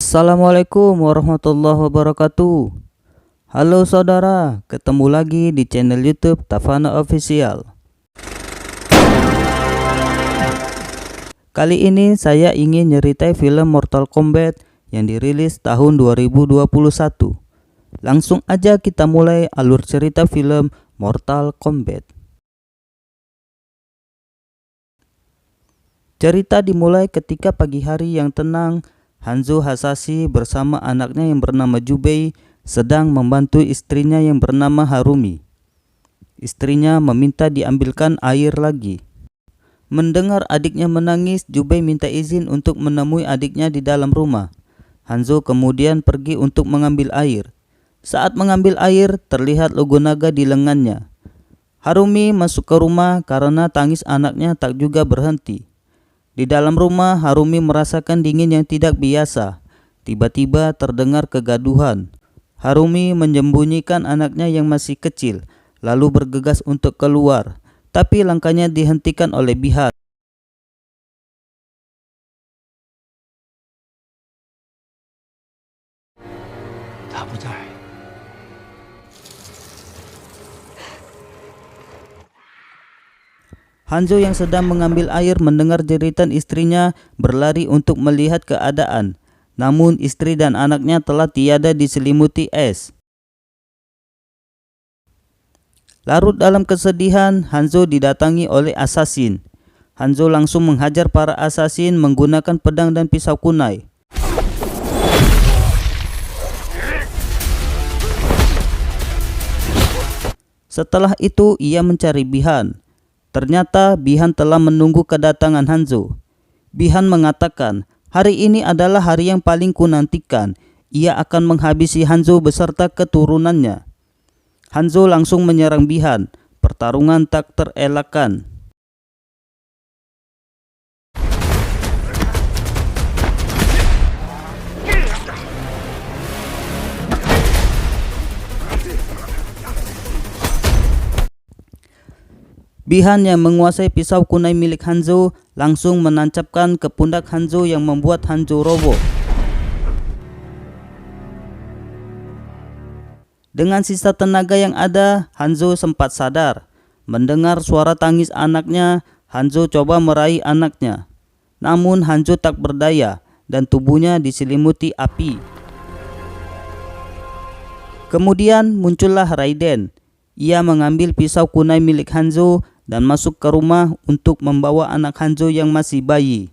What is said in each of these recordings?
Assalamualaikum warahmatullahi wabarakatuh. Halo saudara, ketemu lagi di channel YouTube Tafana Official. Kali ini saya ingin nyeritai film Mortal Kombat yang dirilis tahun 2021. Langsung aja kita mulai alur cerita film Mortal Kombat. Cerita dimulai ketika pagi hari yang tenang. Hanzo Hasashi bersama anaknya yang bernama Jubei sedang membantu istrinya yang bernama Harumi. Istrinya meminta diambilkan air lagi. Mendengar adiknya menangis, Jubei minta izin untuk menemui adiknya di dalam rumah. Hanzo kemudian pergi untuk mengambil air. Saat mengambil air, terlihat logo naga di lengannya. Harumi masuk ke rumah karena tangis anaknya tak juga berhenti. Di dalam rumah, Harumi merasakan dingin yang tidak biasa. Tiba-tiba terdengar kegaduhan. Harumi menyembunyikan anaknya yang masih kecil, lalu bergegas untuk keluar. Tapi langkahnya dihentikan oleh Bihan. Hanzo yang sedang mengambil air mendengar jeritan istrinya berlari untuk melihat keadaan. Namun istri dan anaknya telah tiada diselimuti es. Larut dalam kesedihan, Hanzo didatangi oleh assassin. Hanzo langsung menghajar para assassin menggunakan pedang dan pisau kunai. Setelah itu ia mencari Bihan. Ternyata Bihan telah menunggu kedatangan Hanzo. Bihan mengatakan, hari ini adalah hari yang paling kunantikan. Ia akan menghabisi Hanzo beserta keturunannya. Hanzo langsung menyerang Bihan. Pertarungan tak terelakkan. Bihan yang menguasai pisau kunai milik Hanzo langsung menancapkan ke pundak Hanzo yang membuat Hanzo roboh. Dengan sisa tenaga yang ada, Hanzo sempat sadar. Mendengar suara tangis anaknya, Hanzo coba meraih anaknya. Namun Hanzo tak berdaya dan tubuhnya diselimuti api. Kemudian muncullah Raiden. Ia mengambil pisau kunai milik Hanzo dan masuk ke rumah untuk membawa anak Hanzo yang masih bayi.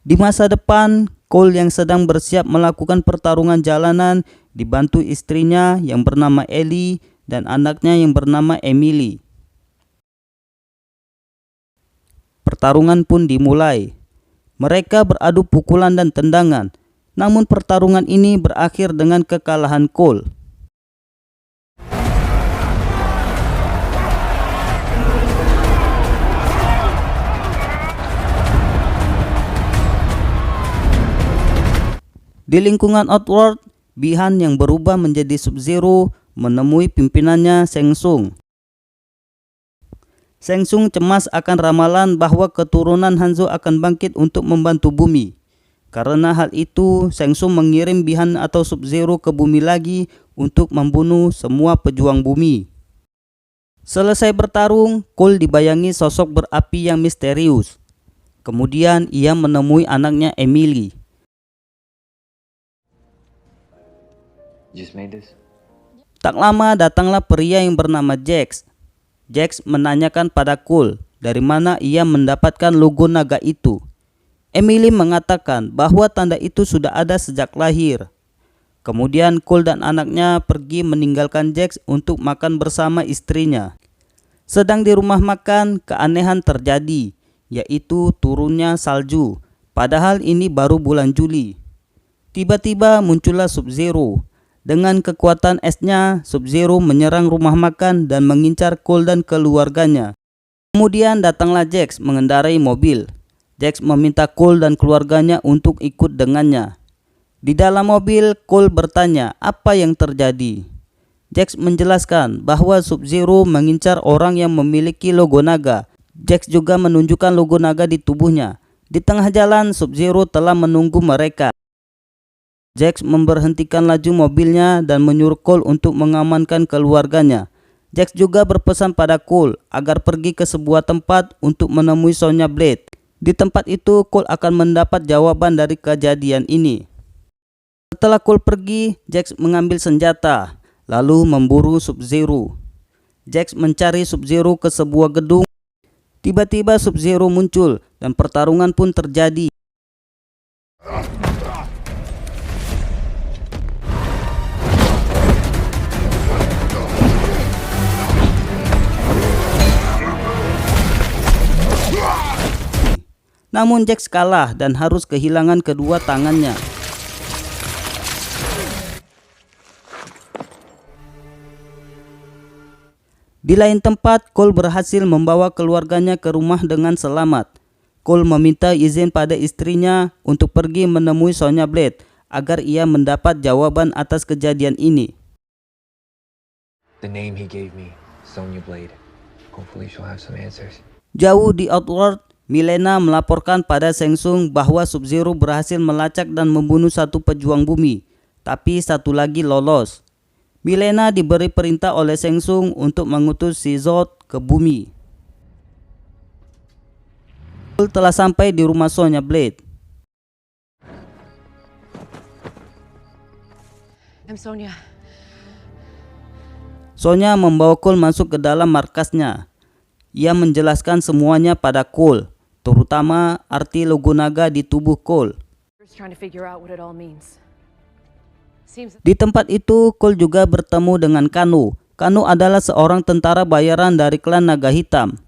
Di masa depan, Cole yang sedang bersiap melakukan pertarungan jalanan dibantu istrinya yang bernama Ellie dan anaknya yang bernama Emily. Pertarungan pun dimulai. Mereka beradu pukulan dan tendangan, namun pertarungan ini berakhir dengan kekalahan Cole. Di lingkungan Outworld, Bihan yang berubah menjadi Sub-Zero menemui pimpinannya Shang Tsung. Shang Tsung cemas akan ramalan bahwa keturunan Hanzo akan bangkit untuk membantu bumi. Karena hal itu, Shang Tsung mengirim Bihan atau Sub-Zero ke bumi lagi untuk membunuh semua pejuang bumi. Selesai bertarung, Cole dibayangi sosok berapi yang misterius. Kemudian ia menemui anaknya Emily. Tak lama datanglah pria yang bernama Jax. Jax menanyakan pada Cole dari mana ia mendapatkan logo naga itu. Emily mengatakan bahwa tanda itu sudah ada sejak lahir. Kemudian Cole dan anaknya pergi meninggalkan Jax untuk makan bersama istrinya. Sedang di rumah makan, keanehan terjadi, yaitu turunnya salju. Padahal ini baru bulan Juli. Tiba-tiba muncullah Sub-Zero. Dengan kekuatan esnya, Sub-Zero menyerang rumah makan dan mengincar Cole dan keluarganya. Kemudian datanglah Jax mengendarai mobil. Jax meminta Cole dan keluarganya untuk ikut dengannya. Di dalam mobil, Cole bertanya apa yang terjadi. Jax menjelaskan bahwa Sub-Zero mengincar orang yang memiliki logo naga. Jax juga menunjukkan logo naga di tubuhnya. Di tengah jalan, Sub-Zero telah menunggu mereka. Jax memberhentikan laju mobilnya dan menyuruh Cole untuk mengamankan keluarganya. Jax juga berpesan pada Cole agar pergi ke sebuah tempat untuk menemui Sonya Blade. Di tempat itu, Cole akan mendapat jawaban dari kejadian ini. Setelah Cole pergi, Jax mengambil senjata, lalu memburu Sub-Zero. Jax mencari Sub-Zero ke sebuah gedung. Tiba-tiba Sub-Zero muncul dan pertarungan pun terjadi. Namun Jax kalah dan harus kehilangan kedua tangannya. Di lain tempat, Cole berhasil membawa keluarganya ke rumah dengan selamat. Cole meminta izin pada istrinya untuk pergi menemui Sonya Blade agar ia mendapat jawaban atas kejadian ini. The name he gave me, Sonya Blade. Hopefully she'll have some answers. Jauh di Outworld, Milena melaporkan pada Shang Tsung bahwa Sub-Zero berhasil melacak dan membunuh satu pejuang bumi, tapi satu lagi lolos. Milena diberi perintah oleh Shang Tsung untuk mengutus si Zod ke bumi. Cole telah sampai di rumah Sonya Blade. I'm Sonya. Sonya membawa Cole masuk ke dalam markasnya. Ia menjelaskan semuanya pada Cole, terutama arti logo naga di tubuh Cole. Just trying to figure out what it all means. Di tempat itu, Cole juga bertemu dengan Kano. Kano adalah seorang tentara bayaran dari klan Naga Hitam.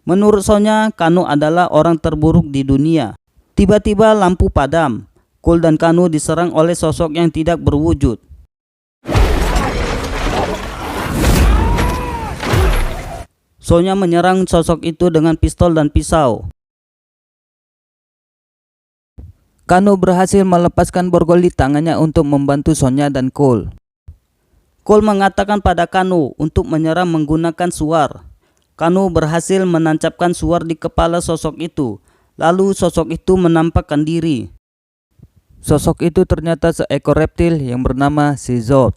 Menurut Sonya, Kano adalah orang terburuk di dunia. Tiba-tiba lampu padam. Cole dan Kano diserang oleh sosok yang tidak berwujud. Sonya menyerang sosok itu dengan pistol dan pisau. Kano berhasil melepaskan borgol di tangannya untuk membantu Sonya dan Cole. Cole mengatakan pada Kano untuk menyerang menggunakan suar. Kano berhasil menancapkan suar di kepala sosok itu. Lalu sosok itu menampakkan diri. Sosok itu ternyata seekor reptil yang bernama si Zod.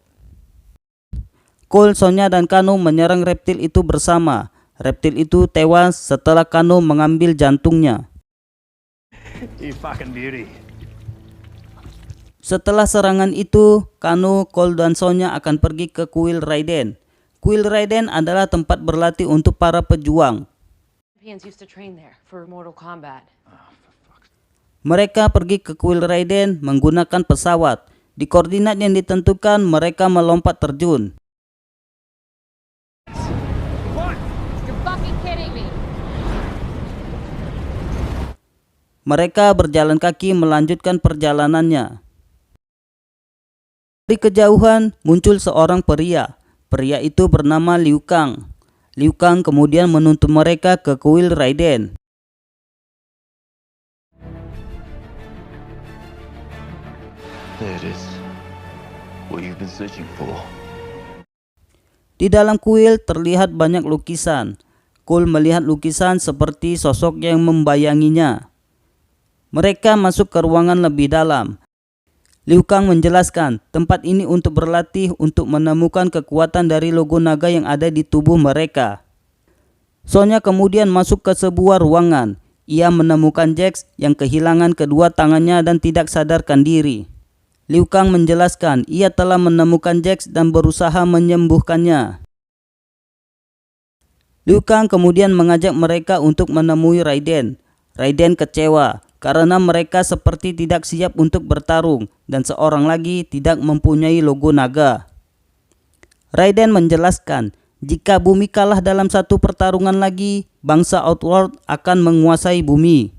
Cole, Sonya, dan Kano menyerang reptil itu bersama. Reptil itu tewas setelah Kano mengambil jantungnya. You fucking beauty. Setelah serangan itu, Kano, Cole, dan Sonya akan pergi ke kuil Raiden. Kuil Raiden adalah tempat berlatih untuk para pejuang. Champions used to train there for Mortal Kombat. Mereka pergi ke kuil Raiden menggunakan pesawat. Di koordinat yang ditentukan, mereka melompat terjun. You're fucking kidding me. Mereka berjalan kaki melanjutkan perjalanannya. Di kejauhan muncul seorang pria. Pria itu bernama Liu Kang. Liu Kang kemudian menuntun mereka ke kuil Raiden. There it is. What you've been searching for. Di dalam kuil terlihat banyak lukisan. Cole melihat lukisan seperti sosok yang membayanginya. Mereka masuk ke ruangan lebih dalam. Liu Kang menjelaskan tempat ini untuk berlatih untuk menemukan kekuatan dari logo naga yang ada di tubuh mereka. Sonya kemudian masuk ke sebuah ruangan. Ia menemukan Jax yang kehilangan kedua tangannya dan tidak sadarkan diri. Liu Kang menjelaskan ia telah menemukan Jax dan berusaha menyembuhkannya. Liu Kang kemudian mengajak mereka untuk menemui Raiden. Raiden kecewa karena mereka seperti tidak siap untuk bertarung dan seorang lagi tidak mempunyai logo naga. Raiden menjelaskan jika bumi kalah dalam satu pertarungan lagi, bangsa Outworld akan menguasai bumi.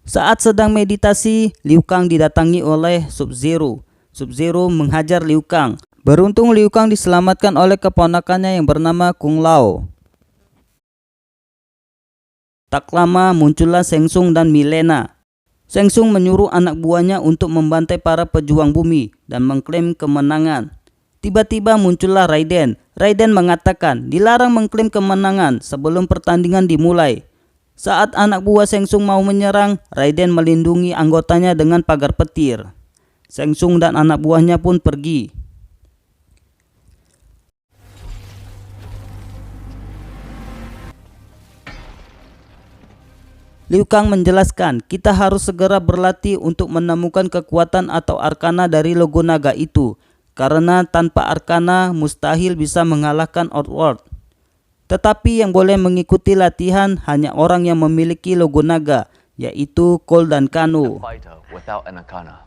Saat sedang meditasi, Liu Kang didatangi oleh Sub-Zero. Sub-Zero menghajar Liu Kang. Beruntung Liu Kang diselamatkan oleh keponakannya yang bernama Kung Lao. Tak lama muncullah Shang Tsung dan Milena. Shang Tsung menyuruh anak buahnya untuk membantai para pejuang bumi dan mengklaim kemenangan. Tiba-tiba muncullah Raiden. Raiden mengatakan dilarang mengklaim kemenangan sebelum pertandingan dimulai. Saat anak buah Shang Tsung mau menyerang, Raiden melindungi anggotanya dengan pagar petir. Shang Tsung dan anak buahnya pun pergi. Liu Kang menjelaskan, kita harus segera berlatih untuk menemukan kekuatan atau arkana dari logo naga itu, karena tanpa arkana mustahil bisa mengalahkan Outworld. Tetapi yang boleh mengikuti latihan hanya orang yang memiliki logo naga, yaitu Cole dan Kano. Fighter without an arcana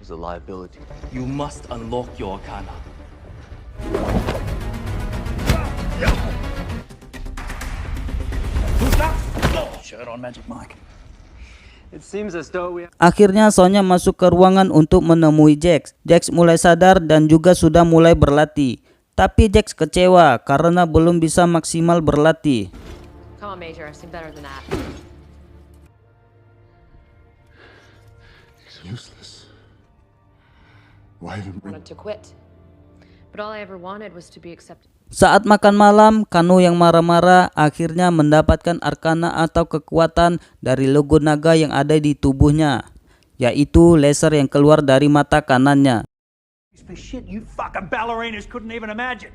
is a liability. You must unlock your arcana. Shirt on Magic Mike. It seems as though we Akhirnya Sonya masuk ke ruangan untuk menemui Jax. Jax mulai sadar dan juga sudah mulai berlatih. Tapi Jax kecewa karena belum bisa maksimal berlatih. Come on, Major. I've seen better than that. It's useless. Why even I bring wanted to quit. But all I ever wanted was to be accepted. Saat makan malam, Kano yang marah-marah akhirnya mendapatkan arkana atau kekuatan dari logo naga yang ada di tubuhnya, yaitu laser yang keluar dari mata kanannya. For shit you fucking ballerinas couldn't even imagine.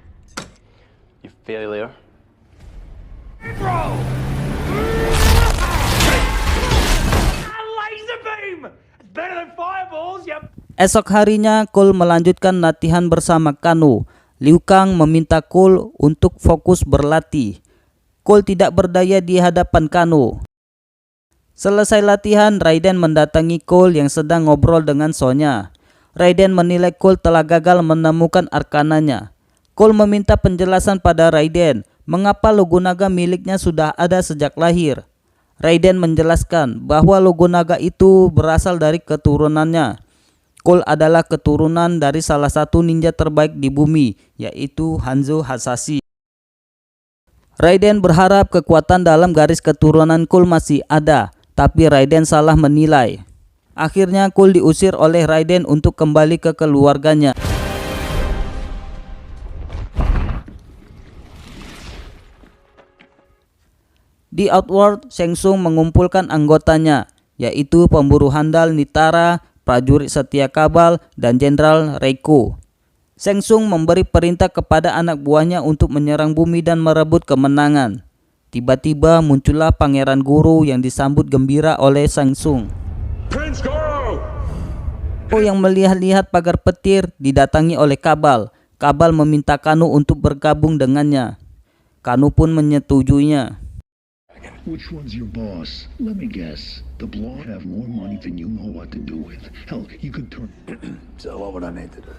You failure. Bro! A laser beam! It's better than fireballs, you... Esok harinya, Cole melanjutkan latihan bersama Kano. Liu Kang meminta Cole untuk fokus berlatih. Cole tidak berdaya di hadapan Kano. Selesai latihan, Raiden mendatangi Cole yang sedang ngobrol dengan Sonya. Raiden menilai Cole telah gagal menemukan arkananya. Cole meminta penjelasan pada Raiden mengapa logo naga miliknya sudah ada sejak lahir. Raiden menjelaskan bahwa logo naga itu berasal dari keturunannya. Cole adalah keturunan dari salah satu ninja terbaik di bumi, yaitu Hanzo Hasashi. Raiden berharap kekuatan dalam garis keturunan Cole masih ada, tapi Raiden salah menilai. Akhirnya Cole diusir oleh Raiden untuk kembali ke keluarganya. Di Outworld, Shang Tsung mengumpulkan anggotanya, yaitu pemburu handal Nitara, prajurit setia Kabal, dan Jenderal Reiko. Shang Tsung memberi perintah kepada anak buahnya untuk menyerang bumi dan merebut kemenangan. Tiba-tiba muncullah Pangeran Guru yang disambut gembira oleh Shang Tsung. Prince Goro! Yang melihat-lihat pagar petir didatangi oleh Kabal. Kabal meminta Kano untuk bergabung dengannya. Kano pun menyetujuinya. Which one's your boss? Let me guess. The blonde have more money than you know what to do with. Hell, you could turn. So what would I need to do?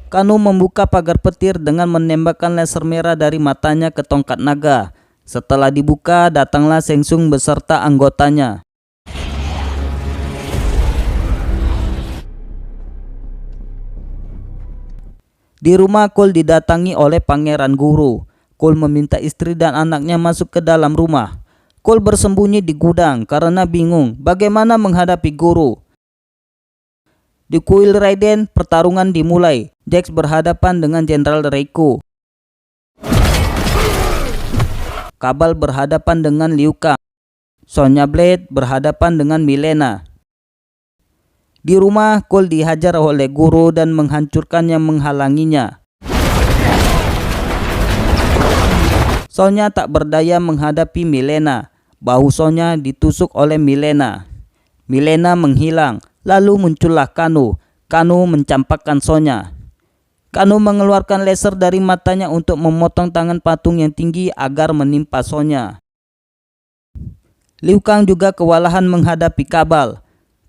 Kano membuka pagar petir dengan menembakkan laser merah dari matanya ke tongkat naga. Setelah dibuka, datanglah Shang Tsung beserta anggotanya. Di rumah, Cole didatangi oleh Pangeran Guru. Cole meminta istri dan anaknya masuk ke dalam rumah. Cole bersembunyi di gudang karena bingung bagaimana menghadapi Guru. Di kuil Raiden, pertarungan dimulai. Jax berhadapan dengan Jenderal Reiko. Kabal berhadapan dengan Liu Kang. Sonya Blade berhadapan dengan Mileena. Di rumah, Cole dihajar oleh Guru dan menghancurkan yang menghalanginya. Sonya tak berdaya menghadapi Mileena. Bahu Sonya ditusuk oleh Mileena. Mileena menghilang. Lalu muncullah Kano. Kano mencampakkan Sonya. Kano mengeluarkan laser dari matanya untuk memotong tangan patung yang tinggi agar menimpa Sonya. Liu Kang juga kewalahan menghadapi Kabal.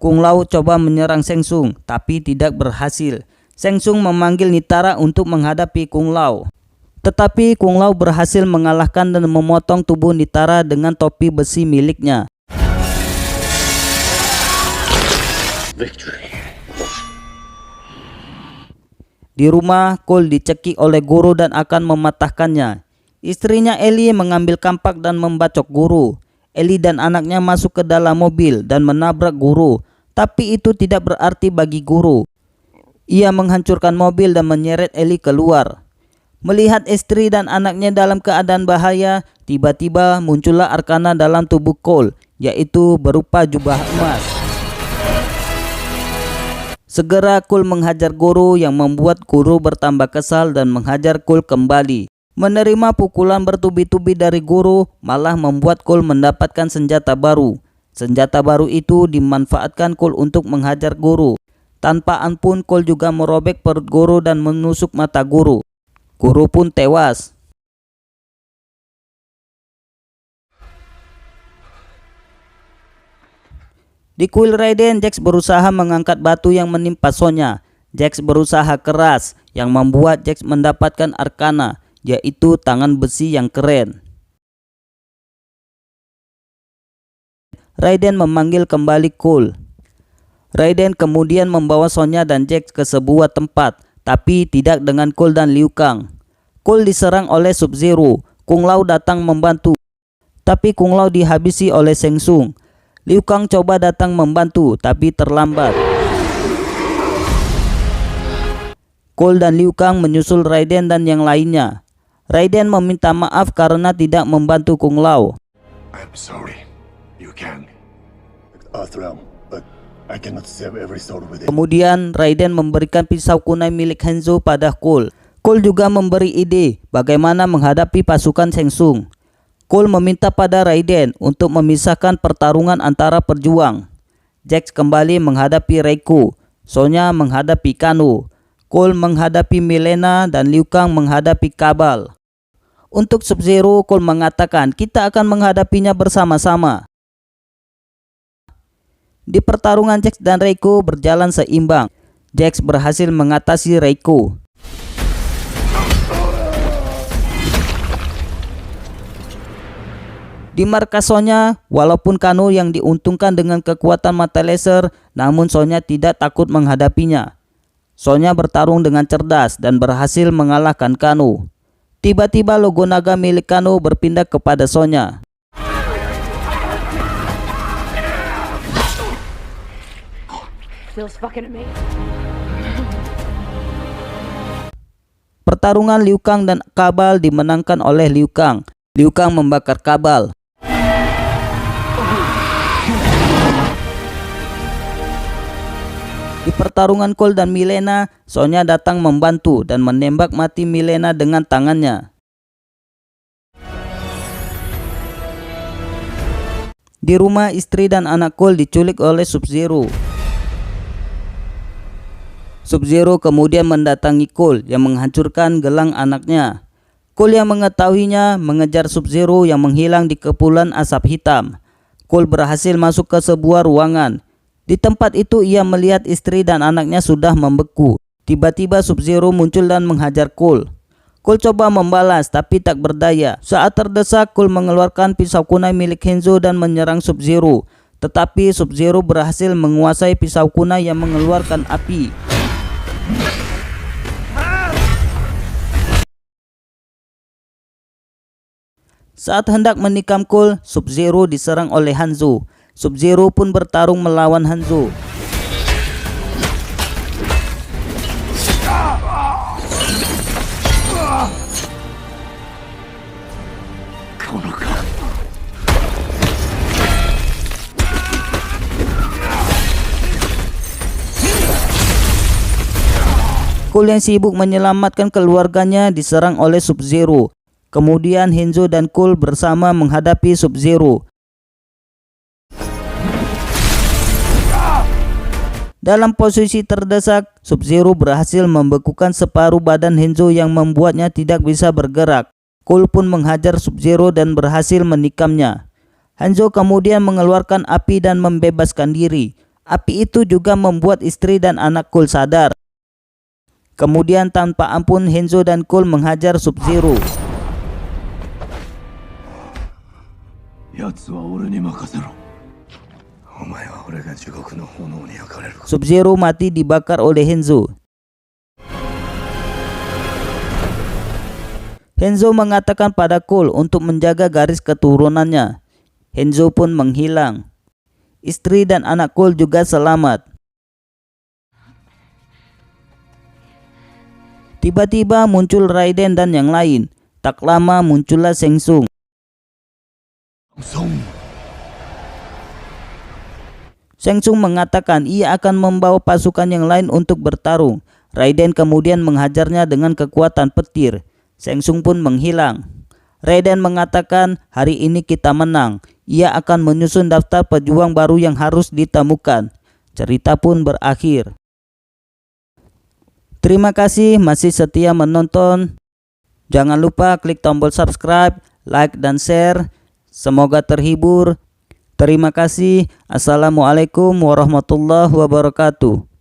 Kung Lao coba menyerang Shang Tsung, tapi tidak berhasil. Shang Tsung memanggil Nitara untuk menghadapi Kung Lao. Tetapi Kung Lao berhasil mengalahkan dan memotong tubuh Nitara dengan topi besi miliknya. Victory. Di rumah, Cole dicekik oleh Guru dan akan mematahkannya. Istrinya Ellie mengambil kampak dan membacok Guru. Ellie dan anaknya masuk ke dalam mobil dan menabrak Guru. Tapi itu tidak berarti bagi Guru. Ia menghancurkan mobil dan menyeret Ellie keluar. Melihat istri dan anaknya dalam keadaan bahaya, tiba-tiba muncullah Arcana dalam tubuh Cole, yaitu berupa jubah emas. Segera Cole menghajar Goro yang membuat Goro bertambah kesal dan menghajar Cole kembali. Menerima pukulan bertubi-tubi dari Goro malah membuat Cole mendapatkan senjata baru. Senjata baru itu dimanfaatkan Cole untuk menghajar Goro. Tanpa ampun Cole juga merobek perut Goro dan menusuk mata Goro. Goro pun tewas. Di kuil Raiden, Jax berusaha mengangkat batu yang menimpa Sonya. Jax berusaha keras yang membuat Jax mendapatkan Arcana, yaitu tangan besi yang keren. Raiden memanggil kembali Cole. Raiden kemudian membawa Sonya dan Jax ke sebuah tempat, tapi tidak dengan Cole dan Liu Kang. Cole diserang oleh Sub-Zero. Kung Lao datang membantu, tapi Kung Lao dihabisi oleh Shang Tsung. Liu Kang coba datang membantu, tapi terlambat. Cole dan Liu Kang menyusul Raiden dan yang lainnya. Raiden meminta maaf karena tidak membantu Kung Lao. I'm sorry, Liu Kang. Arthur, but I cannot save every soul with it. Kemudian Raiden memberikan pisau kunai milik Hanzo pada Cole. Cole juga memberi ide bagaimana menghadapi pasukan Shang Tsung. Cole meminta pada Raiden untuk memisahkan pertarungan antara pejuang. Jax kembali menghadapi Reiko, Sonya menghadapi Kano, Cole menghadapi Mileena, dan Liu Kang menghadapi Kabal. Untuk Sub-Zero, Cole mengatakan kita akan menghadapinya bersama-sama. Di pertarungan Jax dan Reiko berjalan seimbang. Jax berhasil mengatasi Reiko. Di markas Sonya, walaupun Kano yang diuntungkan dengan kekuatan mata laser, namun Sonya tidak takut menghadapinya. Sonya bertarung dengan cerdas dan berhasil mengalahkan Kano. Tiba-tiba logo naga milik Kano berpindah kepada Sonya. Feels fucking amazing. Pertarungan Liu Kang dan Kabal dimenangkan oleh Liu Kang. Liu Kang membakar Kabal. Di pertarungan Cole dan Mileena, Sonya datang membantu dan menembak mati Mileena dengan tangannya. Di rumah, istri dan anak Cole diculik oleh Sub-Zero. Sub-Zero kemudian mendatangi Cole yang menghancurkan gelang anaknya. Cole yang mengetahuinya mengejar Sub-Zero yang menghilang di kepulan asap hitam. Cole berhasil masuk ke sebuah ruangan. Di tempat itu ia melihat istri dan anaknya sudah membeku. Tiba-tiba Sub-Zero muncul dan menghajar Cole. Cole coba membalas tapi tak berdaya. Saat terdesak, Cole mengeluarkan pisau kunai milik Hanzo dan menyerang Sub-Zero. Tetapi Sub-Zero berhasil menguasai pisau kunai yang mengeluarkan api. Saat hendak menikam Cole, Sub-Zero diserang oleh Hanzo. Sub-Zero pun bertarung melawan Hanzo. Cole yang sibuk menyelamatkan keluarganya diserang oleh Sub-Zero. Kemudian Hanzo dan Cole bersama menghadapi Sub-Zero. Dalam posisi terdesak, Sub-Zero berhasil membekukan separuh badan Hanzo yang membuatnya tidak bisa bergerak. Cole pun menghajar Sub-Zero dan berhasil menikamnya. Hanzo kemudian mengeluarkan api dan membebaskan diri. Api itu juga membuat istri dan anak Cole sadar. Kemudian tanpa ampun Hanzo dan Cole menghajar Sub-Zero. Sub-Zero mati dibakar oleh Hanzo. Hanzo mengatakan pada Cole untuk menjaga garis keturunannya. Hanzo pun menghilang. Istri dan anak Cole juga selamat. Tiba-tiba muncul Raiden dan yang lain. Tak lama muncullah Shang Tsung. Shang Tsung mengatakan ia akan membawa pasukan yang lain untuk bertarung. Raiden kemudian menghajarnya dengan kekuatan petir. Shang Tsung pun menghilang. Raiden mengatakan hari ini kita menang. Ia akan menyusun daftar pejuang baru yang harus ditemukan. Cerita pun berakhir. Terima kasih masih setia menonton. Jangan lupa klik tombol subscribe, like dan share. Semoga terhibur. Terima kasih. Assalamualaikum warahmatullahi wabarakatuh.